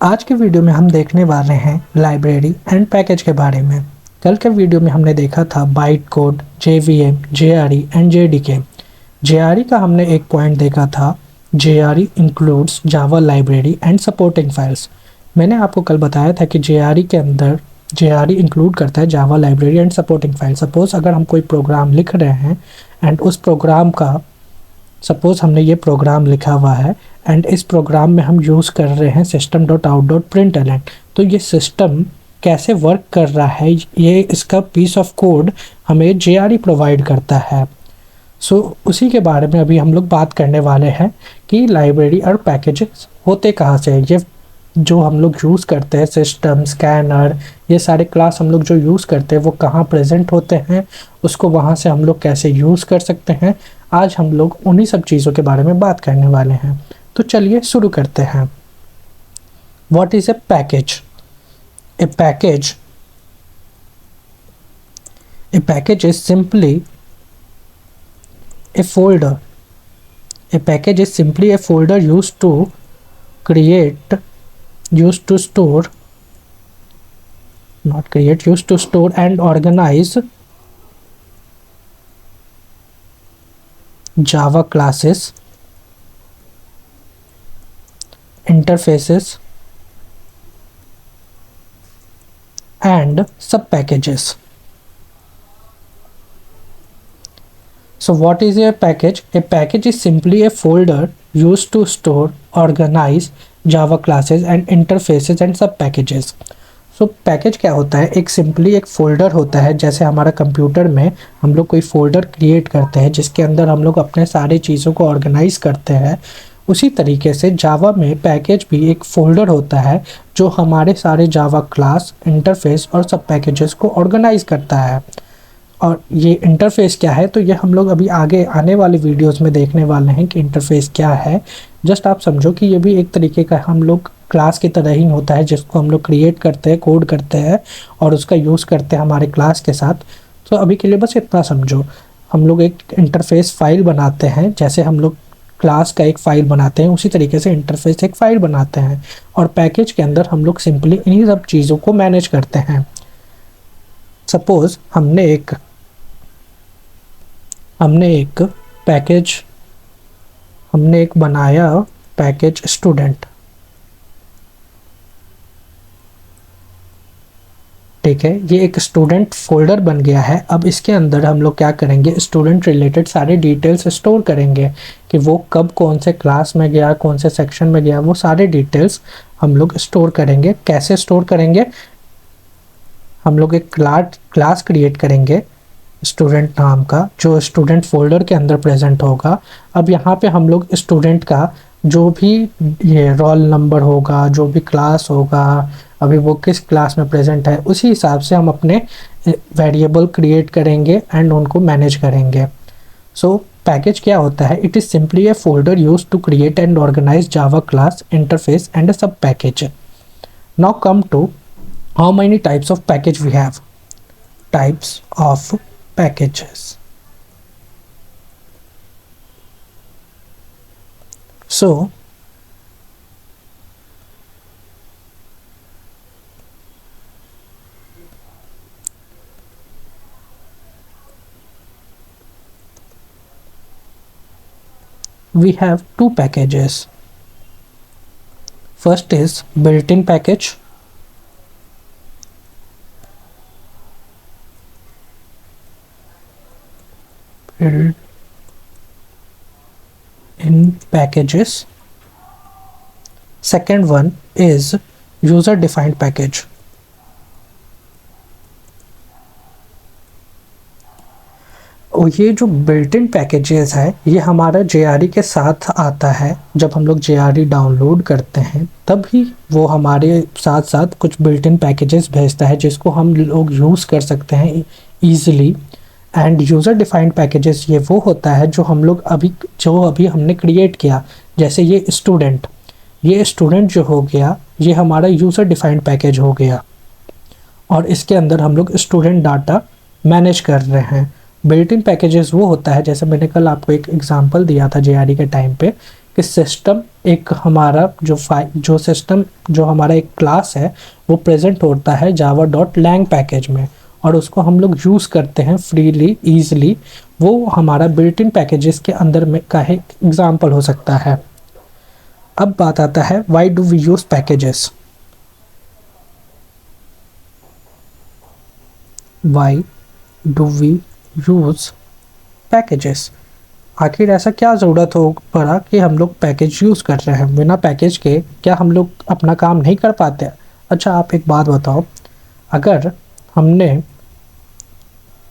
आज के वीडियो में हम देखने वाले हैं लाइब्रेरी एंड पैकेज के बारे में। कल के वीडियो में हमने देखा था byte code, JVM, JRE and JDK। JRE का हमने एक पॉइंट देखा था, JRE includes Java library and supporting files. मैंने आपको कल बताया था कि JRE के अंदर JRE इंक्लूड करता है Java library and supporting file. Suppose अगर हम कोई प्रोग्राम लिख रहे हैं एंड उस प्रोग्राम का सपोज हमने ये प्रोग्राम लिखा हुआ है एंड इस प्रोग्राम में हम यूज़ कर रहे हैं system.out.println। तो ये सिस्टम कैसे वर्क कर रहा है, ये इसका पीस ऑफ कोड हमें JRE प्रोवाइड करता है। उसी के बारे में अभी हम लोग बात करने वाले हैं कि लाइब्रेरी और पैकेजेस होते कहाँ से। ये जो हम लोग यूज़ करते हैं सिस्टम, स्कैनर, ये सारे क्लास हम लोग जो यूज़ करते हैं वो कहाँ प्रेजेंट होते हैं, उसको वहाँ से हम लोग कैसे यूज़ कर सकते हैं। आज हम लोग उन्हीं सब चीज़ों के बारे में बात करने वाले हैं। तो चलिए शुरू करते हैं। What is a package? A package is simply a folder. A package is simply a folder used to store and organize Java classes, interfaces, and sub-packages. So what is a package? A package is simply a folder used to store, organize Java classes and interfaces and sub packages. So package क्या होता है? एक simply एक folder होता है। जैसे हमारा computer में हम लोग कोई फोल्डर क्रिएट करते हैं जिसके अंदर हम लोग अपने सारे चीज़ों को ऑर्गेनाइज करते हैं, उसी तरीके से जावा में पैकेज भी एक फोल्डर होता है जो हमारे सारे जावा क्लास, इंटरफेस और सब पैकेजेस को ऑर्गेनाइज करता है। और ये इंटरफेस क्या है, तो ये हम लोग अभी आगे आने वाले वीडियोस में देखने वाले हैं कि इंटरफेस क्या है। जस्ट आप समझो कि ये भी एक तरीके का हम लोग क्लास की तरह ही होता है जिसको हम लोग क्रिएट करते हैं, कोड करते हैं और उसका यूज़ करते हैं हमारे क्लास के साथ। तो अभी के लिए बस इतना समझो। हम लोग एक इंटरफेस फाइल बनाते हैं, जैसे हम लोग क्लास का एक फ़ाइल बनाते हैं उसी तरीके से इंटरफेस एक फ़ाइल बनाते हैं। और पैकेज के अंदर हम लोग सिंपली इन्हीं सब चीज़ों को मैनेज करते हैं। सपोज हमने एक बनाया पैकेज स्टूडेंट, ठीक है। ये एक स्टूडेंट फोल्डर बन गया है। अब इसके अंदर हम लोग क्या करेंगे, स्टूडेंट रिलेटेड सारे डिटेल्स स्टोर करेंगे कि वो कब कौन से क्लास में गया, कौन से सेक्शन में गया, वो सारे डिटेल्स हम लोग स्टोर करेंगे। कैसे स्टोर करेंगे? हम लोग एक क्लास क्रिएट करेंगे स्टूडेंट नाम का, जो स्टूडेंट फोल्डर के अंदर प्रेजेंट होगा। अब यहाँ पे हम लोग स्टूडेंट का जो भी ये रोल नंबर होगा, जो भी क्लास होगा, अभी वो किस क्लास में प्रेजेंट है, उसी हिसाब से हम अपने वेरिएबल क्रिएट करेंगे एंड उनको मैनेज करेंगे। सो पैकेज क्या होता है? It is simply a folder use to create and organise Java class, interface and sub package. Now come to how many types of package we have. Types of packages. So we have two packages. First is built-in package. In packages. Second one is user defined package. और ये जो built in packages है ये हमारा JRE के साथ आता है। जब हम लोग JRE डाउनलोड करते हैं तब ही वो हमारे साथ साथ कुछ बिल्ट इन पैकेजेस भेजता है जिसको हम लोग यूज़ कर सकते हैं easily. End user defined packages ये वो होता है जो अभी हमने क्रिएट किया। जैसे ये स्टूडेंट जो हो गया, ये हमारा यूज़र डिफाइंड पैकेज हो गया और इसके अंदर हम लोग स्टूडेंट डाटा मैनेज कर रहे हैं। बिल्ट इन पैकेजेस वो होता है, जैसे मैंने कल आपको एक एग्जांपल दिया था JRE के टाइम पे, कि सिस्टम एक हमारा जो सिस्टम जो हमारा एक क्लास है वो प्रेजेंट होता है java.lang पैकेज में, और उसको हम लोग यूज़ करते हैं फ्रीली ईजिली। वो हमारा बिल्ट इन पैकेजेस के अंदर में का एक एग्जाम्पल हो सकता है। अब बात आता है why do we use packages. Why do we use packages, आखिर ऐसा क्या ज़रूरत हो पड़ा कि हम लोग पैकेज यूज़ कर रहे हैं? बिना पैकेज के क्या हम लोग अपना काम नहीं कर पाते? अच्छा आप एक बात बताओ, अगर हमने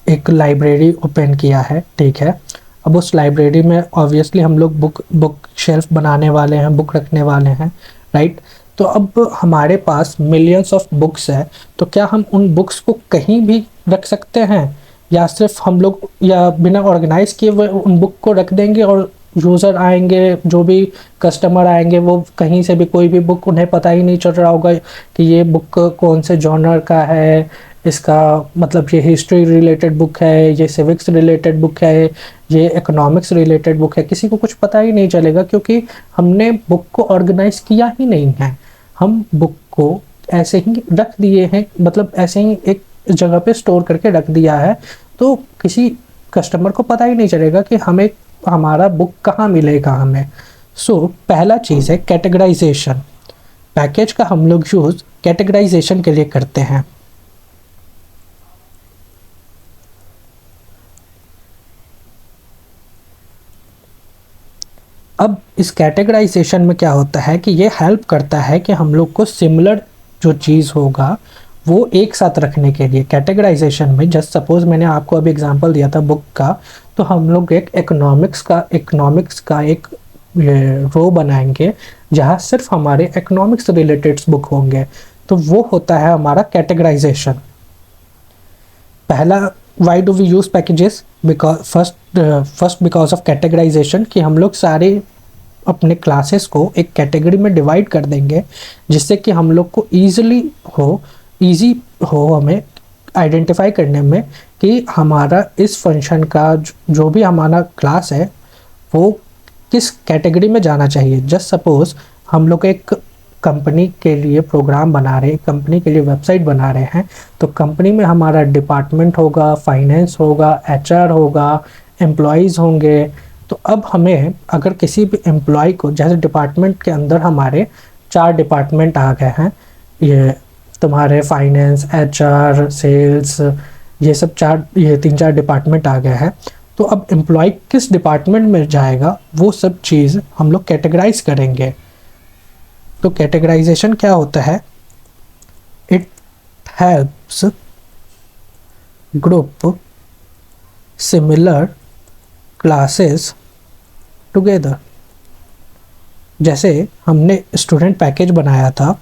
एक लाइब्रेरी ओपन किया है, ठीक है, अब उस लाइब्रेरी में ऑब्वियसली हम लोग बुक शेल्फ बनाने वाले हैं, बुक रखने वाले हैं, राइट? तो अब हमारे पास मिलियंस ऑफ बुक्स है, तो क्या हम उन बुक्स को कहीं भी रख सकते हैं, या सिर्फ हम लोग या बिना ऑर्गेनाइज किए हुए उन बुक को रख देंगे और यूज़र आएंगे, जो भी कस्टमर आएंगे वो कहीं से भी कोई भी बुक, उन्हें पता ही नहीं चल रहा होगा कि ये बुक कौन से जॉनर का है, इसका मतलब ये हिस्ट्री रिलेटेड बुक है, ये सिविक्स रिलेटेड बुक है, ये इकोनॉमिक्स रिलेटेड बुक है, किसी को कुछ पता ही नहीं चलेगा क्योंकि हमने बुक को ऑर्गेनाइज किया ही नहीं है। हम बुक को ऐसे ही रख दिए हैं, मतलब ऐसे ही एक जगह पे स्टोर करके रख दिया है, तो किसी कस्टमर को पता ही नहीं चलेगा कि हमें हमारा बुक कहाँ मिलेगा हमें। सो पहला चीज़ है कैटेगराइजेशन। पैकेज का हम लोग यूज़ कैटेगराइजेशन के लिए करते हैं। अब इस कैटेगराइजेशन में क्या होता है कि ये हेल्प करता है कि हम लोग को सिमिलर जो चीज़ होगा वो एक साथ रखने के लिए। कैटेगराइजेशन में जस्ट सपोज मैंने आपको अभी एग्जांपल दिया था बुक का, तो हम लोग एक इकोनॉमिक्स का एक रो बनाएंगे जहाँ सिर्फ हमारे इकोनॉमिक्स रिलेटेड बुक होंगे, तो वो होता है हमारा कैटेगराइजेशन। पहला why do we use packages, first because of categorisation, कि हम लोग सारे अपने क्लासेस को एक कैटेगरी में डिवाइड कर देंगे जिससे कि हम लोग को ईजी हो हमें आइडेंटिफाई करने में कि हमारा इस फंक्शन का जो भी हमारा क्लास है वो किस कैटेगरी में जाना चाहिए। जस्ट सपोज हम लोग एक कंपनी के लिए प्रोग्राम बना रहे हैं, कंपनी के लिए वेबसाइट बना रहे हैं, तो कंपनी में हमारा डिपार्टमेंट होगा, फाइनेंस होगा, एचआर होगा, एम्प्लॉयज़ होंगे। तो अब हमें अगर किसी भी एम्प्लॉय को, जैसे डिपार्टमेंट के अंदर हमारे 4 डिपार्टमेंट आ गए हैं, ये तुम्हारे फाइनेंस, एचआर, सेल्स, ये 3-4 डिपार्टमेंट आ गए हैं, तो अब एम्प्लॉय किस डिपार्टमेंट में जाएगा वो सब चीज़ हम लोग कैटेगराइज करेंगे। तो कैटेगराइजेशन क्या होता है? It helps group similar classes together. जैसे हमने स्टूडेंट पैकेज बनाया था,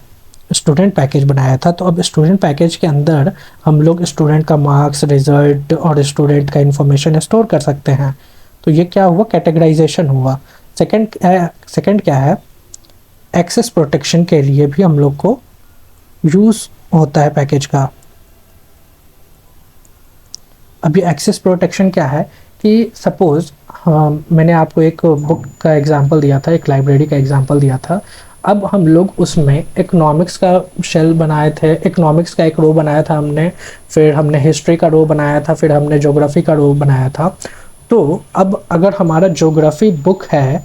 तो अब स्टूडेंट पैकेज के अंदर हम लोग स्टूडेंट का मार्क्स, रिजल्ट और स्टूडेंट का इंफॉर्मेशन स्टोर कर सकते हैं। तो ये क्या हुआ? कैटेगराइजेशन हुआ। सेकंड क्या है? एक्सेस प्रोटेक्शन के लिए भी हम लोग को यूज़ होता है पैकेज का। अभी एक्सेस प्रोटेक्शन क्या है कि सपोज़ मैंने आपको एक बुक का एग्जांपल दिया था, एक लाइब्रेरी का एग्जांपल दिया था। अब हम लोग उसमें इकोनॉमिक्स का शेल बनाए थे, इकोनॉमिक्स का एक रो बनाया था हमने, फिर हमने हिस्ट्री का रो बनाया था, फिर हमने ज्योग्राफी का रो बनाया था। तो अब अगर हमारा ज्योग्राफी बुक है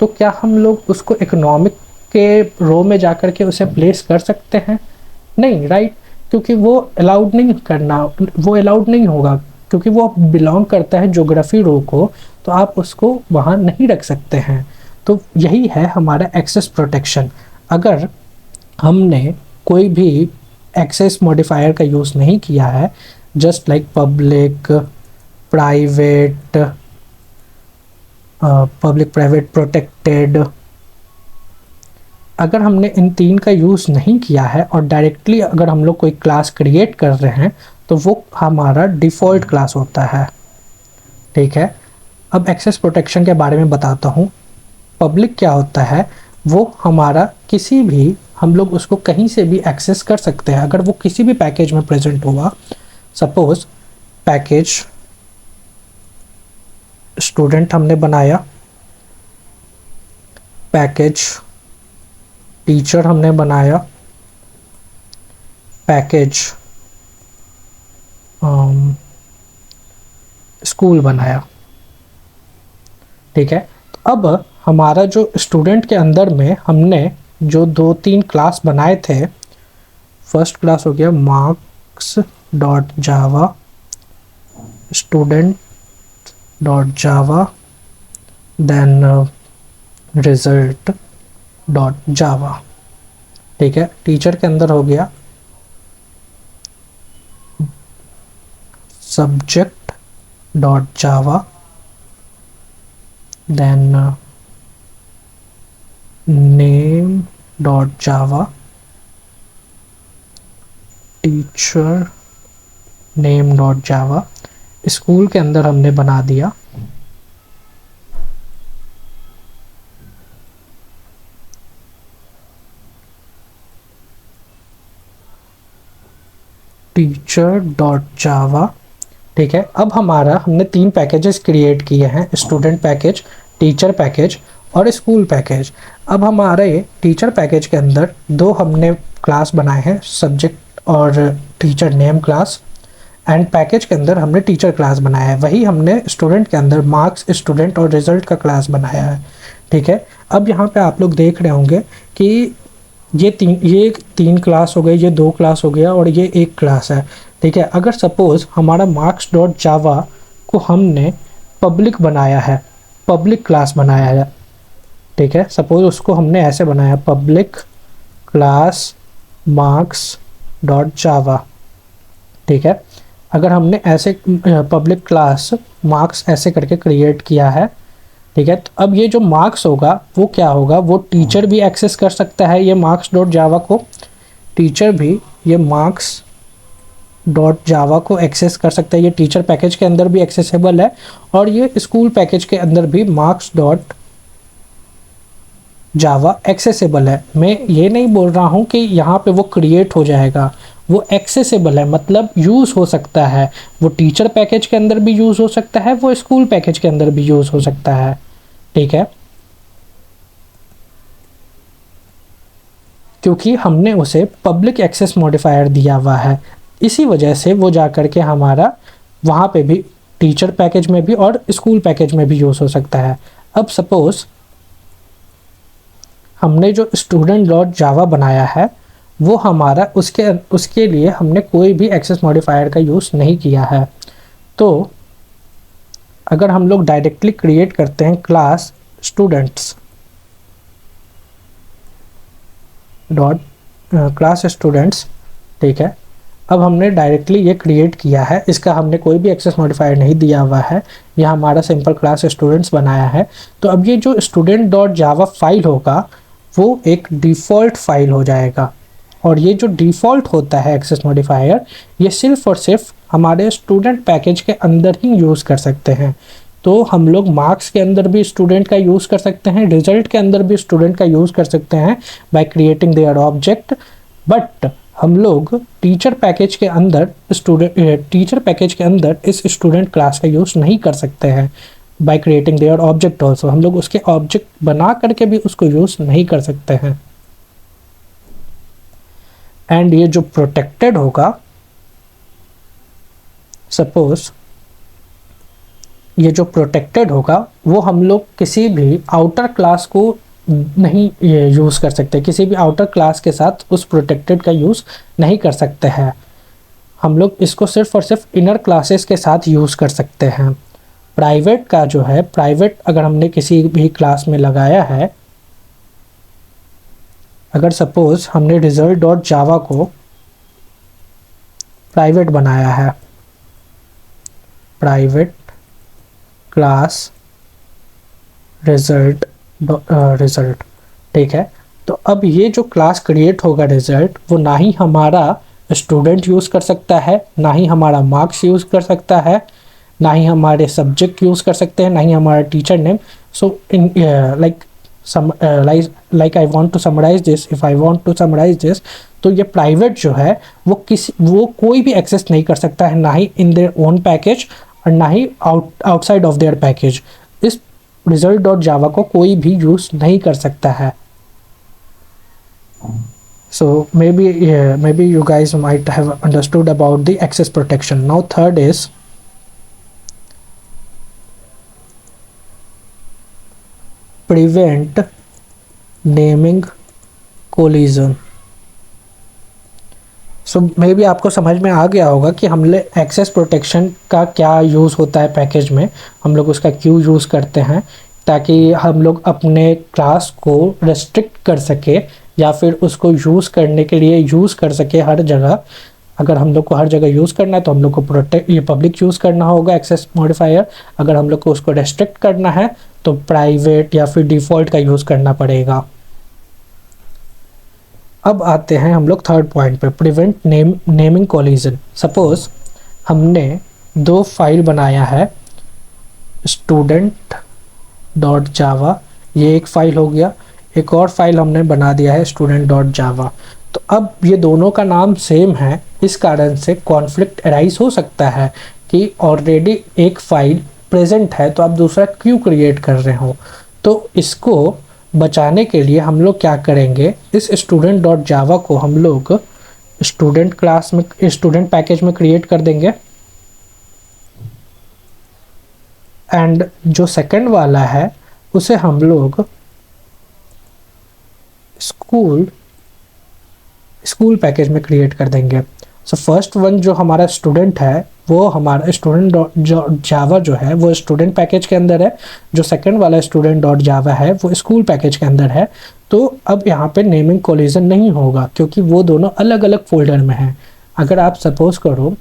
तो क्या हम लोग उसको इकोनॉमिक के रो में जाकर के उसे प्लेस कर सकते हैं? नहीं, राइट? क्योंकि वो अलाउड नहीं होगा, क्योंकि वो बिलोंग करता है ज्योग्राफी रो को, तो आप उसको वहाँ नहीं रख सकते हैं। तो यही है हमारा एक्सेस प्रोटेक्शन। अगर हमने कोई भी एक्सेस मॉडिफायर का यूज़ नहीं किया है, just like public, private, protected, अगर हमने इन 3 का यूज़ नहीं किया है और डायरेक्टली अगर हम लोग कोई क्लास क्रिएट कर रहे हैं तो वो हमारा डिफ़ॉल्ट क्लास होता है, ठीक है। अब एक्सेस प्रोटेक्शन के बारे में बताता हूँ। पब्लिक क्या होता है? वो हमारा किसी भी, हम लोग उसको कहीं से भी एक्सेस कर सकते हैं अगर वो किसी भी पैकेज में प्रेजेंट हुआ। सपोज पैकेज स्टूडेंट हमने बनाया, पैकेज टीचर हमने बनाया, पैकेज स्कूल बनाया। ठीक है, अब हमारा जो स्टूडेंट के अंदर में हमने जो 2-3 क्लास बनाए थे, फर्स्ट क्लास हो गया marks dot Java, student dot Java, then result dot Java. ठीक है, टीचर के अंदर हो गया subject dot Java, then name dot Java, teacher name dot Java. School के अंदर हमने बना दिया टीचर डॉट जावा। ठीक है, अब हमारा हमने 3 पैकेजेस क्रिएट किए हैं, स्टूडेंट पैकेज, टीचर पैकेज और स्कूल पैकेज। अब हमारे टीचर पैकेज के अंदर 2 हमने क्लास बनाए हैं, सब्जेक्ट और teacher name class, and package के अंदर हमने टीचर क्लास बनाया है। वही हमने स्टूडेंट के अंदर मार्क्स, स्टूडेंट और रिजल्ट का क्लास बनाया है। ठीक है, अब यहाँ पे आप लोग देख रहे होंगे कि ये तीन क्लास हो गए, ये 2 क्लास हो गया और ये 1 क्लास है। ठीक है, अगर सपोज हमारा मार्क्स डॉट जावा को हमने पब्लिक बनाया है, पब्लिक क्लास बनाया है। ठीक है, सपोज उसको हमने ऐसे बनाया, public class marks dot Java. ठीक है, अगर हमने ऐसे पब्लिक क्लास मार्क्स ऐसे करके क्रिएट किया है, ठीक है, तो अब ये जो मार्क्स होगा वो क्या होगा, वो टीचर भी एक्सेस कर सकता है ये मार्क्स डॉट जावा को, टीचर भी ये मार्क्स डॉट जावा को एक्सेस कर सकता है, ये टीचर पैकेज के अंदर भी एक्सेसिबल है, और ये स्कूल पैकेज के अंदर भी मार्क्स डॉट जावा एक्सेसिबल है। मैं ये नहीं बोल रहा हूँ कि यहाँ पे वो क्रिएट हो जाएगा, वो एक्सेसिबल है, मतलब यूज़ हो सकता है, वो टीचर पैकेज के अंदर भी यूज़ हो सकता है, वो स्कूल पैकेज के अंदर भी यूज़ हो सकता है। ठीक है, क्योंकि हमने उसे पब्लिक एक्सेस मॉडिफायर दिया हुआ है, इसी वजह से वो जा कर के हमारा वहाँ पे भी टीचर पैकेज में भी और स्कूल पैकेज में भी यूज़ हो सकता है। अब सपोज़ हमने जो स्टूडेंट डॉट जावा बनाया है वो हमारा उसके लिए हमने कोई भी एक्सेस मॉडिफायर का यूज़ नहीं किया है। तो अगर हम लोग डायरेक्टली क्रिएट करते हैं class students dot class students, ठीक है, अब हमने डायरेक्टली ये क्रिएट किया है, इसका हमने कोई भी एक्सेस मॉडिफायर नहीं दिया हुआ है, यह हमारा सिंपल क्लास स्टूडेंट्स बनाया है। तो अब ये जो स्टूडेंट डॉट जावा फाइल होगा वो एक डिफ़ॉल्ट फाइल हो जाएगा, और ये जो डिफ़ॉल्ट होता है एक्सेस मॉडिफायर, ये सिर्फ और सिर्फ हमारे स्टूडेंट पैकेज के अंदर ही यूज़ कर सकते हैं। तो हम लोग मार्क्स के अंदर भी स्टूडेंट का यूज़ कर सकते हैं, रिजल्ट के अंदर भी स्टूडेंट का यूज़ कर सकते हैं by creating their object, but हम लोग टीचर पैकेज के अंदर इस स्टूडेंट क्लास का यूज़ नहीं कर सकते हैं by creating their object also, हम लोग उसके ऑब्जेक्ट बना करके भी उसको यूज़ नहीं कर सकते हैं। एंड ये जो प्रोटेक्टेड होगा, सपोज ये जो प्रोटेक्टेड होगा वो हम लोग किसी भी आउटर क्लास को नहीं यूज़ कर सकते, किसी भी आउटर क्लास के साथ उस प्रोटेक्टेड का यूज़ नहीं कर सकते हैं, हम लोग इसको सिर्फ और सिर्फ इनर क्लासेस के साथ यूज़ कर सकते हैं। प्राइवेट का जो है, प्राइवेट अगर हमने किसी भी क्लास में लगाया है, अगर सपोज हमने रिजल्ट डॉट जावा को प्राइवेट बनाया है, प्राइवेट क्लास रिजल्ट, ठीक है, तो अब ये जो क्लास क्रिएट होगा रिजल्ट, वो ना ही हमारा स्टूडेंट यूज़ कर सकता है, ना ही हमारा मार्क्स यूज़ कर सकता है, ना ही हमारे सब्जेक्ट यूज़ कर सकते हैं, ना ही हमारा teacher name. So in like I want to summarise this, if I want to summarise this, तो ये प्राइवेट जो है वो कोई भी एक्सेस नहीं कर सकता है, ना ही इन देयर ओन पैकेज और ना ही आउटसाइड ऑफ देयर पैकेज। इस result डॉट जावा को कोई भी यूज़ नहीं कर सकता है. So maybe you guys might have understood about the access protection. Now third is prevent naming collision. So may be आपको समझ में आ गया होगा कि हमने एक्सेस प्रोटेक्शन का क्या यूज़ होता है पैकेज में, हम लोग उसका क्यों यूज़ करते हैं, ताकि हम लोग अपने क्लास को रेस्ट्रिक्ट कर सके या फिर उसको यूज़ करने के लिए यूज़ कर सके हर जगह. अगर हम लोग को हर जगह यूज़ करना है तो हम लोग को ये पब्लिक यूज़ करना होगा एक्सेस मॉडिफायर. अगर हम लोग को उसको रेस्ट्रिक्ट करना है तो प्राइवेट या फिर डिफ़ॉल्ट का यूज़ करना पड़ेगा. अब आते हैं हम लोग थर्ड पॉइंट पे, प्रिवेंट नेमिंग कोलिजन. सपोज हमने दो फाइल बनाया है, स्टूडेंट डॉट जावा, ये एक फ़ाइल हो गया, एक और फाइल हमने बना दिया है स्टूडेंट डॉट जावा. तो अब ये दोनों का नाम सेम है, इस कारण से कॉन्फ्लिक्ट अराइज हो सकता है कि ऑलरेडी एक फ़ाइल प्रेजेंट है तो आप दूसरा क्यों क्रिएट कर रहे हो. तो इसको बचाने के लिए हम लोग क्या करेंगे, इस स्टूडेंट डॉट जावा को हम लोग स्टूडेंट क्लास में, स्टूडेंट पैकेज में क्रिएट कर देंगे. एंड जो सेकंड वाला है उसे हम लोग स्कूल पैकेज में क्रिएट कर देंगे. सो फर्स्ट वन जो हमारा स्टूडेंट है वो हमारा स्टूडेंट डॉट जावा जो है वो स्टूडेंट पैकेज के अंदर है, जो सेकंड वाला स्टूडेंट डॉट जावा है वो स्कूल पैकेज के अंदर है. तो अब यहाँ पे नेमिंग कोलिजन नहीं होगा क्योंकि वो दोनों अलग अलग फोल्डर में हैं. अगर आप सपोज करो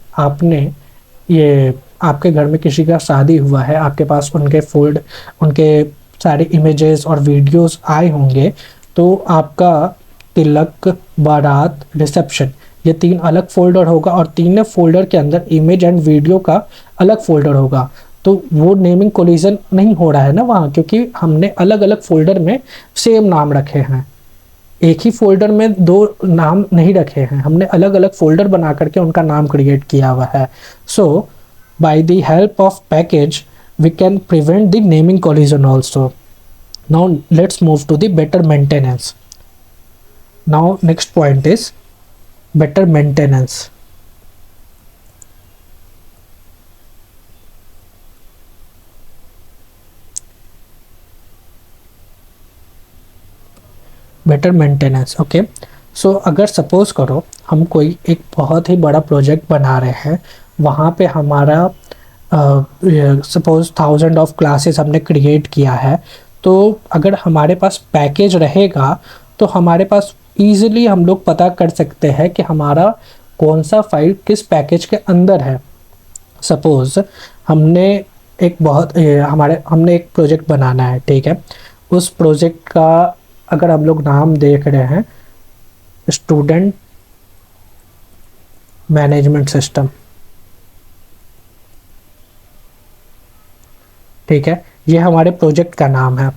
आपके घर में किसी का शादी हुआ है, आपके पास उनके सारे इमेजेस और वीडियोस आए होंगे, तो आपका तिलक, बारात, रिसेप्शन, ये तीन अलग फोल्डर होगा और तीनों फोल्डर के अंदर इमेज एंड वीडियो का अलग फोल्डर होगा. तो वो नेमिंग कोलिजन नहीं हो रहा है ना वहाँ, क्योंकि हमने अलग अलग फोल्डर में सेम नाम रखे हैं. एक ही फोल्डर में दो नाम नहीं रखे हैं, हमने अलग अलग फोल्डर बना करके उनका नाम क्रिएट किया हुआ है. So by the help of package we can prevent the naming collision also. Now let's move to the better maintenance. Now next point is better maintenance. Better maintenance. Okay, so अगर suppose करो हम कोई एक बहुत ही बड़ा project बना रहे हैं, वहाँ पे हमारा सपोज 1000 ऑफ क्लासेस हमने क्रिएट किया है, तो अगर हमारे पास पैकेज रहेगा तो हमारे पास ईज़िली हम लोग पता कर सकते हैं कि हमारा कौन सा फाइल किस पैकेज के अंदर है. सपोज़ हमने एक प्रोजेक्ट बनाना है, ठीक है. उस प्रोजेक्ट का अगर हम लोग नाम देख रहे हैं स्टूडेंट मैनेजमेंट सिस्टम, ठीक है, ये हमारे प्रोजेक्ट का नाम है.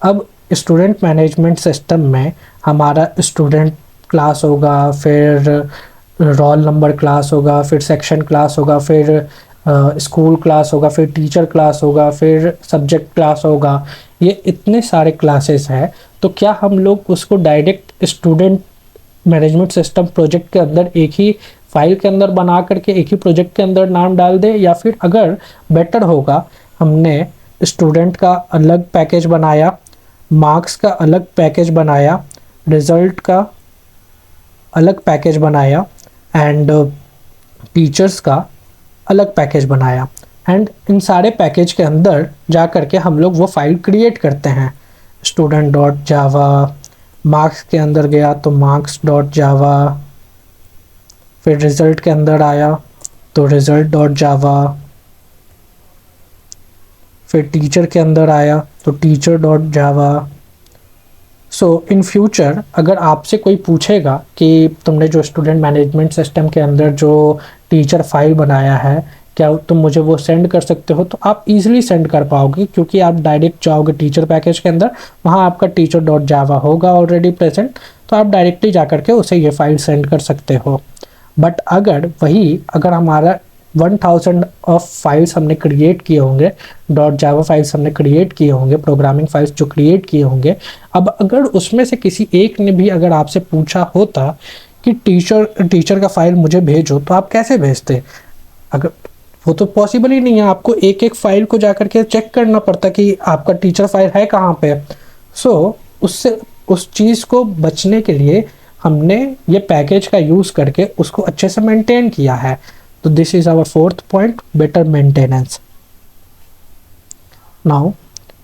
अब स्टूडेंट मैनेजमेंट सिस्टम में हमारा स्टूडेंट क्लास होगा, फिर रोल नंबर क्लास होगा, फिर सेक्शन क्लास होगा, फिर स्कूल क्लास होगा, फिर टीचर क्लास होगा, फिर सब्जेक्ट क्लास होगा. ये इतने सारे क्लासेस हैं. तो क्या हम लोग उसको direct student management system project के अंदर एक ही फाइल के अंदर बना करके एक ही प्रोजेक्ट के अंदर नाम डाल दें, या फिर अगर बेटर होगा हमने स्टूडेंट का अलग पैकेज बनाया, मार्क्स का अलग पैकेज बनाया, रिज़ल्ट का अलग पैकेज बनाया एंड टीचर्स का अलग पैकेज बनाया, एंड इन सारे पैकेज के अंदर जा करके हम लोग वो फाइल क्रिएट करते हैं. स्टूडेंट डॉट जावा, मार्क्स के अंदर गया तो मार्क्स डॉट जावा, फिर रिज़ल्ट के अंदर आया तो रिज़ल्ट डॉट जावा, फिर टीचर के अंदर आया तो teacher dot Java. So in future अगर आपसे कोई पूछेगा कि तुमने जो स्टूडेंट मैनेजमेंट सिस्टम के अंदर जो टीचर फाइल बनाया है क्या तुम मुझे वो सेंड कर सकते हो, तो आप इजीली सेंड कर पाओगे, क्योंकि आप डायरेक्ट जाओगे टीचर पैकेज के अंदर, वहाँ आपका टीचर डॉट जावा होगा ऑलरेडी प्रेजेंट, तो आप डायरेक्टली जा करके उसे ये फाइल सेंड कर सकते हो. बट अगर हमारा 1000 ऑफ फाइल्स हमने क्रिएट किए होंगे, डॉट जावा फाइल्स हमने क्रिएट किए होंगे, प्रोग्रामिंग फाइल्स जो क्रिएट किए होंगे। अब अगर उसमें से किसी एक ने भी अगर आपसे पूछा होता कि टीचर का फाइल मुझे भेजो, तो आप कैसे भेजते? अगर वो तो पॉसिबल ही नहीं है, आपको एक एक फाइल को जाकर के चेक करना पड़ता कि आपका टीचर फाइल है कहाँ पे। उससे उस चीज़ को बचने के लिए हमने ये पैकेज का यूज़ करके उसको अच्छे से मेंटेन किया है। तो this is our fourth point, better maintenance. Now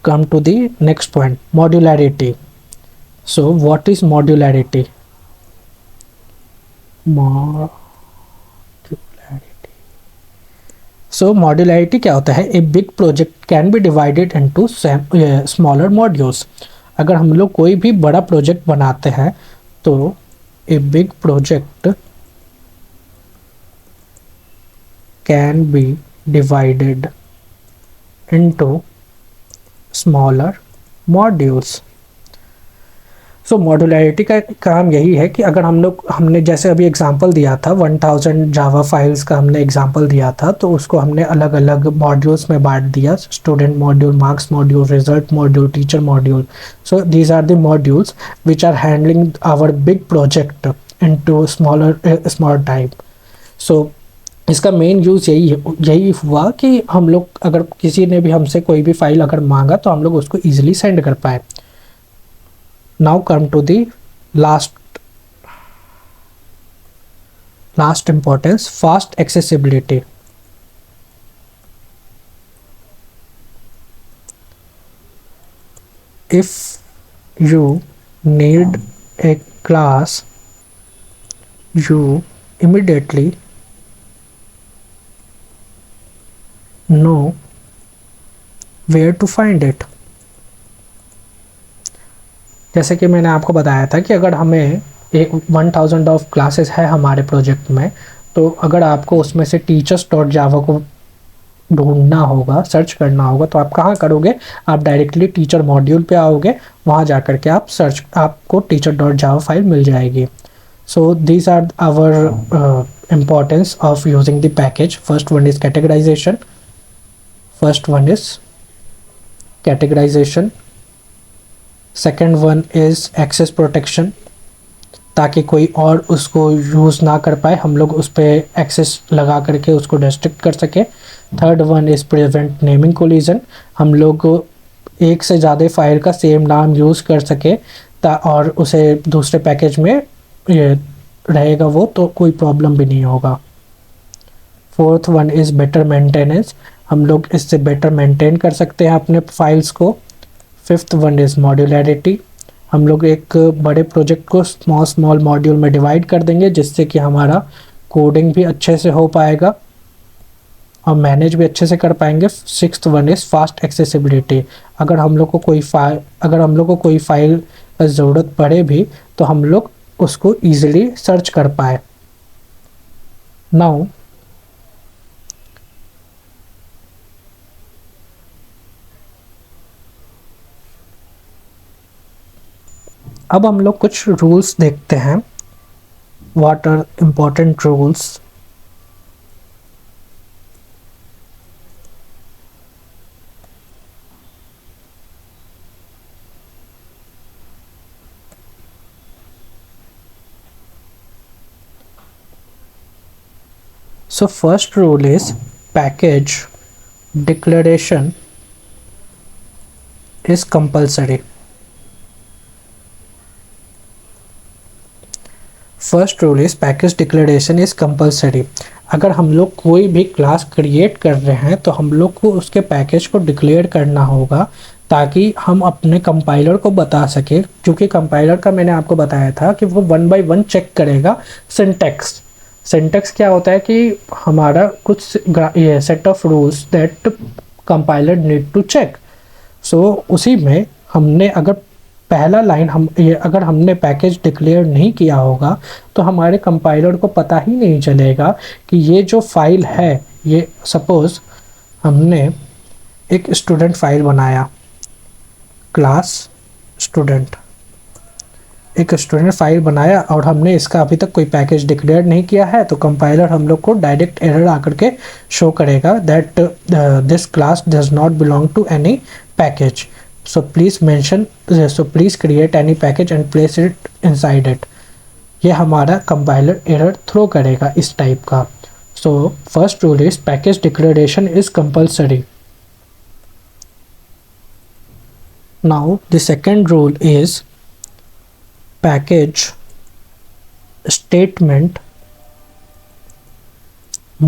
come to the next point, modularity. So what is modularity? So modularity क्या होता है? A big project can be divided into smaller modules. अगर हम लोग कोई भी बड़ा प्रोजेक्ट बनाते हैं तो ए big project can be divided into smaller modules. So modularity का काम यही है कि अगर हमने जैसे अभी एग्जांपल दिया था 1000 जावा फाइल्स का हमने एग्जांपल दिया था, तो उसको हमने अलग अलग मॉड्यूल्स में बांट दिया, student module, marks module, result module, teacher module. So these are the modules which are handling our big project into smaller type. So इसका मेन यूज़ यही हुआ कि हम लोग अगर किसी ने भी हमसे कोई भी फाइल अगर मांगा तो हम लोग उसको ईजिली सेंड कर पाए। Now come to the last importance, fast accessibility. If you need a class, you immediately know where to find it. जैसे कि मैंने आपको बताया था कि अगर हमें 1000 ऑफ क्लासेस है हमारे प्रोजेक्ट में, तो अगर आपको उसमें से टीचर्स डॉट जावा को ढूंढना होगा, सर्च करना होगा, तो आप कहाँ करोगे? आप डायरेक्टली टीचर मॉड्यूल पे आओगे, वहाँ जा कर के आपको टीचर डॉट जावा फाइल मिल जाएगी। So these are our importance of using the package. First one is categorisation. Second one is access protection, ताकि कोई और उसको यूज़ ना कर पाए, हम लोग उस पर एक्सेस लगा करके उसको रेस्ट्रिक्ट कर सके। Third one is prevent naming collision, हम लोग एक से ज़्यादा फाइल का सेम नाम यूज़ कर सके और उसे दूसरे पैकेज में ये रहेगा वो, तो कोई प्रॉब्लम भी नहीं होगा। Fourth one is better maintenance, हम लोग इससे बेटर मेंटेन कर सकते हैं अपने फाइल्स को। फिफ्थ वन इज़ मॉड्यूलैरिटी, हम लोग एक बड़े प्रोजेक्ट को स्मॉल मॉड्यूल में डिवाइड कर देंगे, जिससे कि हमारा कोडिंग भी अच्छे से हो पाएगा और मैनेज भी अच्छे से कर पाएंगे। Sixth one is fast accessibility, अगर हम लोग को कोई फाइल का ज़रूरत पड़े भी तो हम लोग उसको ईजिली सर्च कर पाए। नाउ अब हम लोग कुछ रूल्स देखते हैं। What are important rules? So first rule is package declaration is compulsory. First rule is package declaration is compulsory. अगर हम लोग कोई भी क्लास क्रिएट कर रहे हैं तो हम लोग को उसके पैकेज को डिक्लेयर करना होगा, ताकि हम अपने कंपाइलर को बता सके, क्योंकि कंपाइलर का मैंने आपको बताया था कि वो 1 बाय 1 चेक करेगा सिंटैक्स क्या होता है कि हमारा कुछ ये set of rules that compiler need to check. So उसी में हमने अगर पहला लाइन अगर हमने पैकेज डिक्लेयर नहीं किया होगा तो हमारे कंपाइलर को पता ही नहीं चलेगा कि ये जो फाइल है, ये सपोज़ हमने एक स्टूडेंट फाइल बनाया, क्लास स्टूडेंट, एक स्टूडेंट फाइल बनाया और हमने इसका अभी तक कोई पैकेज डिक्लेयर नहीं किया है, तो कंपाइलर हम लोग को डायरेक्ट एरर आकर के शो करेगा that this class does not belong to any package, so please create any package and place it inside it. ये हमारा कंपाइलर एरर थ्रो करेगा इस टाइप का। So first rule is package declaration is compulsory. Now the second rule is package statement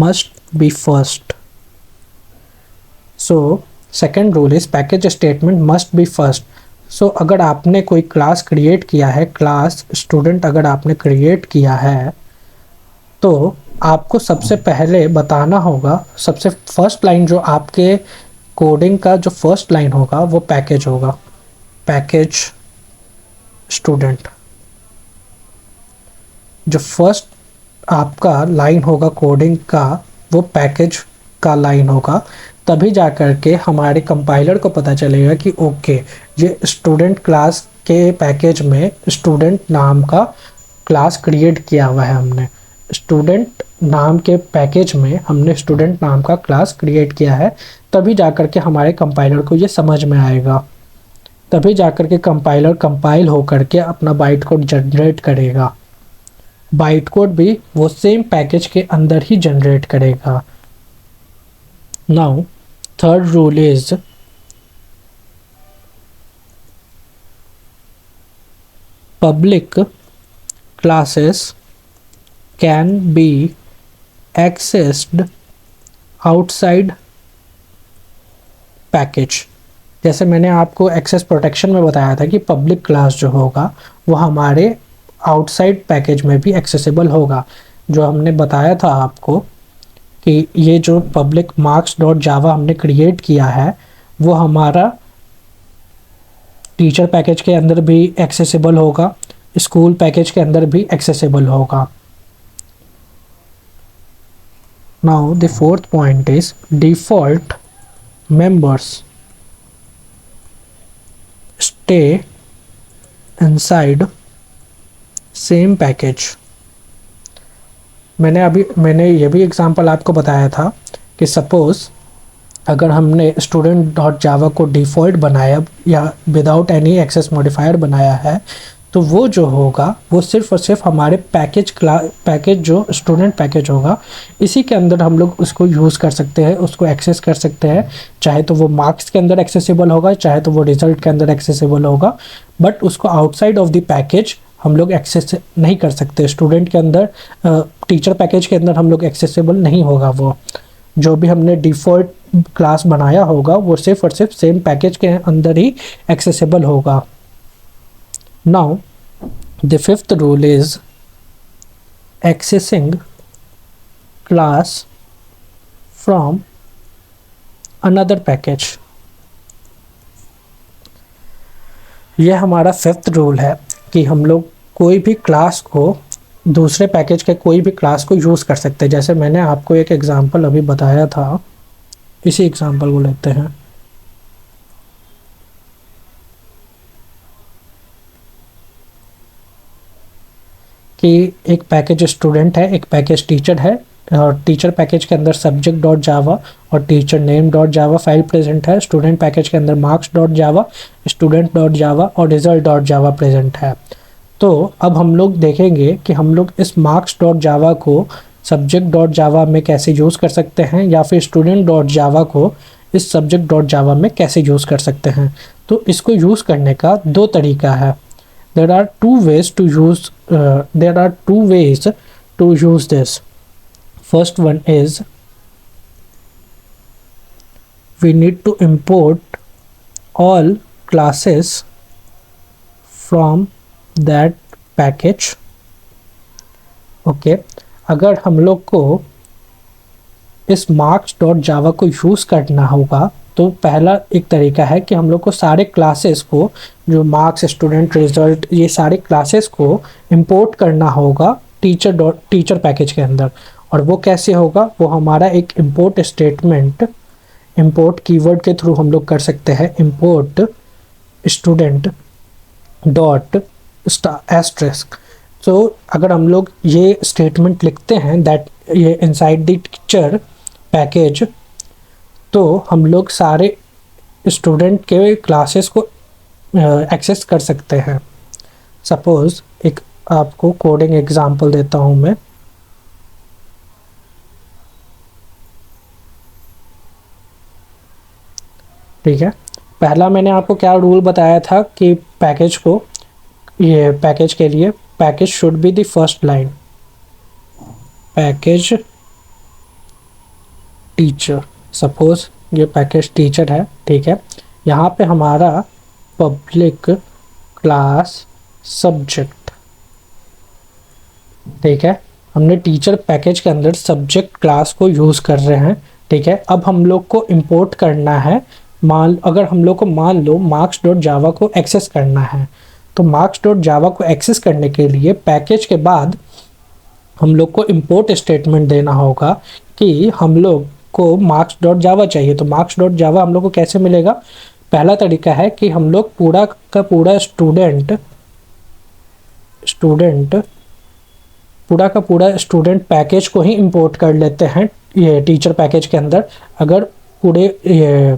must be first. So second rule is package statement must be first. So अगर आपने कोई class create किया है, class student अगर आपने create किया है, तो आपको सबसे पहले बताना होगा, सबसे फर्स्ट लाइन जो आपके कोडिंग का जो फर्स्ट लाइन होगा वो पैकेज होगा, पैकेज स्टूडेंट। जो फर्स्ट आपका लाइन होगा कोडिंग का वो पैकेज का लाइन होगा, तभी जा कर के हमारे कंपाइलर को पता चलेगा कि ओके ये स्टूडेंट क्लास के पैकेज में स्टूडेंट नाम का क्लास क्रिएट किया हुआ है, हमने स्टूडेंट नाम के पैकेज में हमने स्टूडेंट नाम का क्लास क्रिएट किया है, तभी जा कर के हमारे कंपाइलर को ये समझ में आएगा, तभी जा कर के कंपाइलर कंपाइल हो करके अपना बाइट कोड जनरेट करेगा। बाइट कोड भी वो सेम पैकेज के अंदर ही जनरेट करेगा। Now third rule is public classes can be accessed outside package. जैसे मैंने आपको एक्सेस प्रोटेक्शन में बताया था कि पब्लिक क्लास जो होगा वो हमारे आउटसाइड पैकेज में भी एक्सेसिबल होगा। जो हमने बताया था आपको कि ये जो पब्लिक मार्क्स डॉट जावा हमने क्रिएट किया है वो हमारा टीचर पैकेज के अंदर भी एक्सेसिबल होगा, स्कूल पैकेज के अंदर भी एक्सेसिबल होगा। Now the fourth point is default members stay inside same package। मैंने ये भी एग्जांपल आपको बताया था कि सपोज़ अगर हमने स्टूडेंट डॉट जावा को डिफ़ॉल्ट बनाया या विदाउट एनी एक्सेस मॉडिफायर बनाया है, तो वो जो होगा वो सिर्फ और सिर्फ हमारे पैकेज जो स्टूडेंट पैकेज होगा इसी के अंदर हम लोग उसको यूज़ कर सकते हैं, उसको एक्सेस कर सकते हैं। चाहे तो वो मार्क्स के अंदर एक्सेसिबल होगा, चाहे तो वो रिज़ल्ट के अंदर एक्सेसिबल होगा, बट उसको आउटसाइड ऑफ द पैकेज हम लोग एक्सेस नहीं कर सकते। स्टूडेंट के अंदर टीचर पैकेज के अंदर हम लोग एक्सेसिबल नहीं होगा। वो जो भी हमने डिफ़ॉल्ट क्लास बनाया होगा वो सिर्फ और सिर्फ सेम पैकेज के अंदर ही एक्सेसिबल होगा। Now the fifth rule is accessing class from another package। यह हमारा फिफ्थ रूल है कि हम लोग कोई भी क्लास को दूसरे पैकेज के कोई भी क्लास को यूज़ कर सकते हैं। जैसे मैंने आपको एक एग्जांपल अभी बताया था, इसी एग्जांपल को लेते हैं। कि एक पैकेज स्टूडेंट है, एक पैकेज टीचर है, और टीचर पैकेज के अंदर सब्जेक्ट डॉट जावा और teacher name dot Java file present है। स्टूडेंट पैकेज के अंदर marks dot Java, student dot जावा और रिजल्ट डॉट जावा प्रेजेंट है। तो अब हम लोग देखेंगे कि हम लोग इस मार्क्स डॉट जावा को सब्जेक्ट डॉट जावा में कैसे यूज़ कर सकते हैं, या फिर स्टूडेंट डॉट जावा को इस सब्जेक्ट डॉट जावा में कैसे यूज़ कर सकते हैं। तो इसको यूज़ करने का दो तरीका है। There are two ways to use this. First one is we need to import all classes from that package। Okay, अगर हम लोग को इस marks डॉट जावा को यूज़ करना होगा तो पहला एक तरीका है कि हम लोग को सारे क्लासेस को, जो मार्क्स, स्टूडेंट, रिजल्ट, ये सारे क्लासेस को इंपोर्ट करना होगा टीचर पैकेज के अंदर। और वो कैसे होगा, वो हमारा एक इंपोर्ट स्टेटमेंट, इंपोर्ट कीवर्ड के थ्रू हम लोग कर सकते हैं। Import student dot asterisk. तो अगर हम लोग ये स्टेटमेंट लिखते हैं दैट ये इनसाइड द टीचर पैकेज, तो हम लोग सारे स्टूडेंट के क्लासेस को एक्सेस कर सकते हैं। सपोज़ एक आपको कोडिंग एग्जांपल देता हूँ मैं। ठीक है, पहला मैंने आपको क्या रूल बताया था कि पैकेज को, ये पैकेज के लिए package should be the first line, package teacher. Suppose ये पैकेज टीचर है, ठीक है। यहाँ पे हमारा पब्लिक क्लास सब्जेक्ट, ठीक है। हमने टीचर पैकेज के अंदर सब्जेक्ट क्लास को यूज़ कर रहे हैं, ठीक है। अब हम लोग को इंपोर्ट करना है, अगर हम लोग को मान लो मार्क्स डॉट जावा को एक्सेस करना है, तो मार्क्स डॉट जावा को एक्सेस करने के लिए पैकेज के बाद हम लोग को इंपोर्ट स्टेटमेंट देना होगा कि हम लोग को मार्क्स डॉट जावा चाहिए। तो मार्क्स डॉट जावा हम लोग को कैसे मिलेगा? पहला तरीका है कि हम लोग पूरा का पूरा स्टूडेंट पैकेज को ही इंपोर्ट कर लेते हैं ये टीचर पैकेज के अंदर। अगर पूरे ये